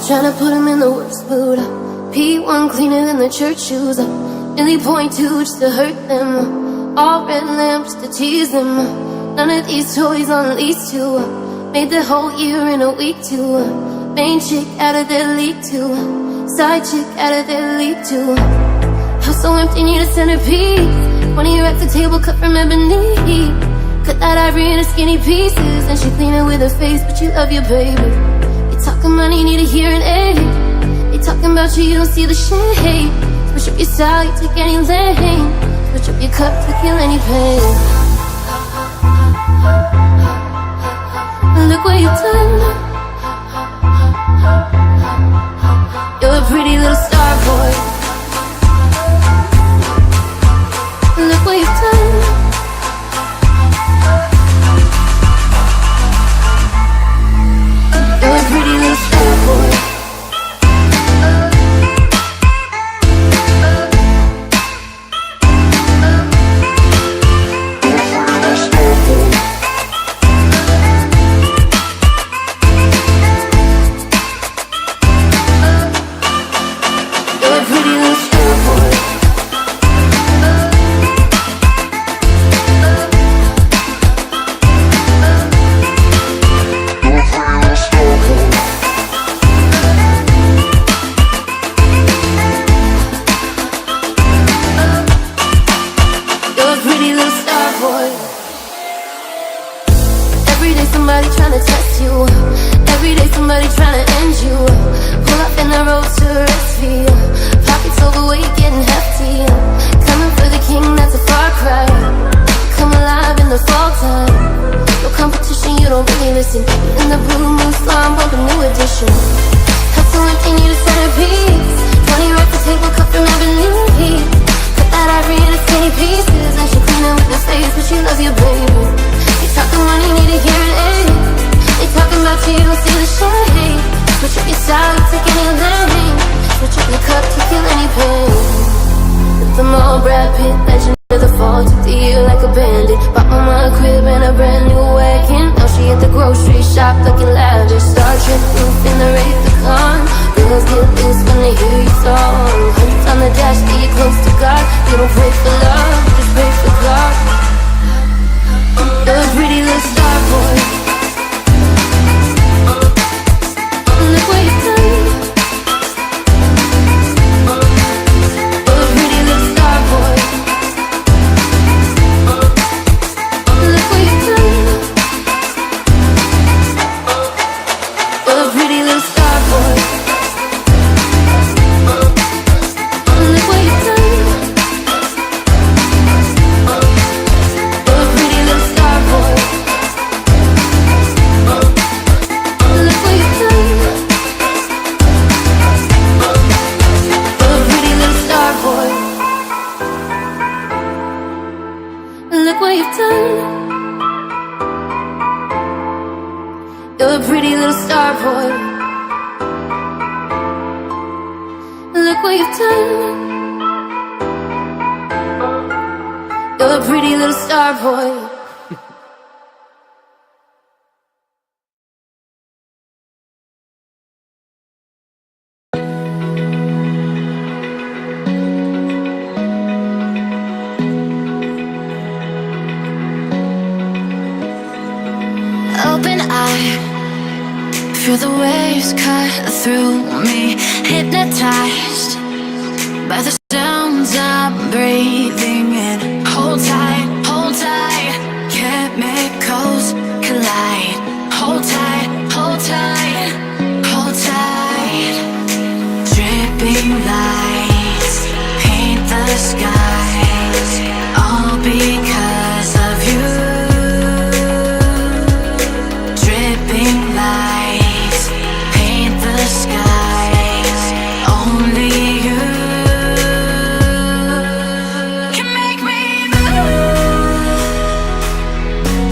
tryna put him in the worst mood. P1 cleaner than the church shoes. Really point to just to hurt them. All red lamps to tease them. None of these toys on lease to. Made the whole year in a week too. Main chick out of their league too. Side chick out of their league too. House so empty, need a centerpiece. 20 racks a table cut from ebony. Cut that ivory into skinny pieces. And she clean it with her face, but you love your baby. You talking money, need a hearing aid. They talking about you, you don't see the shade. Switch up your style, you take any lane. Switch up your cup to kill any pain. Look what you've done. You're a pretty little star boy. Look what you've done. You're a pretty little star boy. Feel the waves cut through me, hypnotized by the sounds I'm breathing in. Hold tight, chemicals collide. Hold tight, hold tight, hold tight. Dripping lights paint the skies, all because of you. Dripping lights paint the skies, only you can make me move.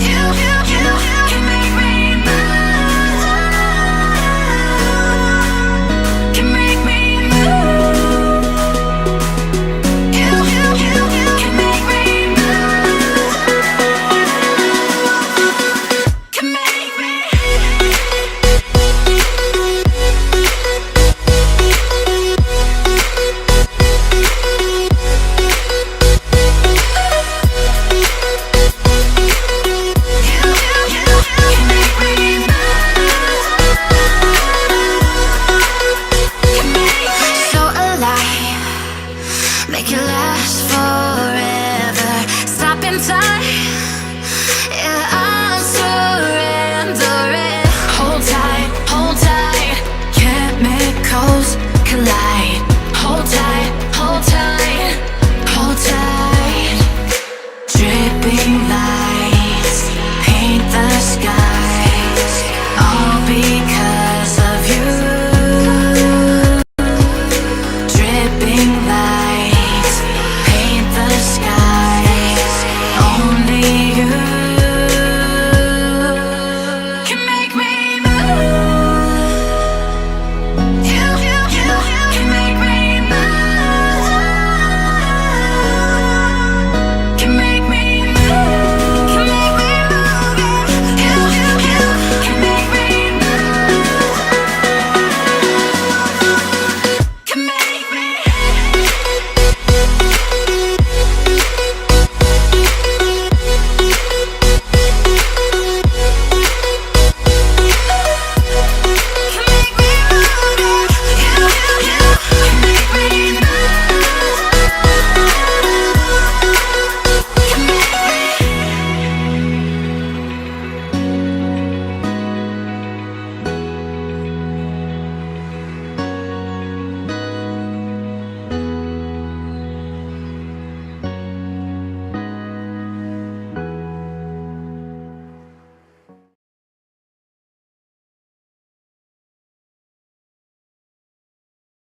You can make me move. Can make me move. You make it last forever. Stop in time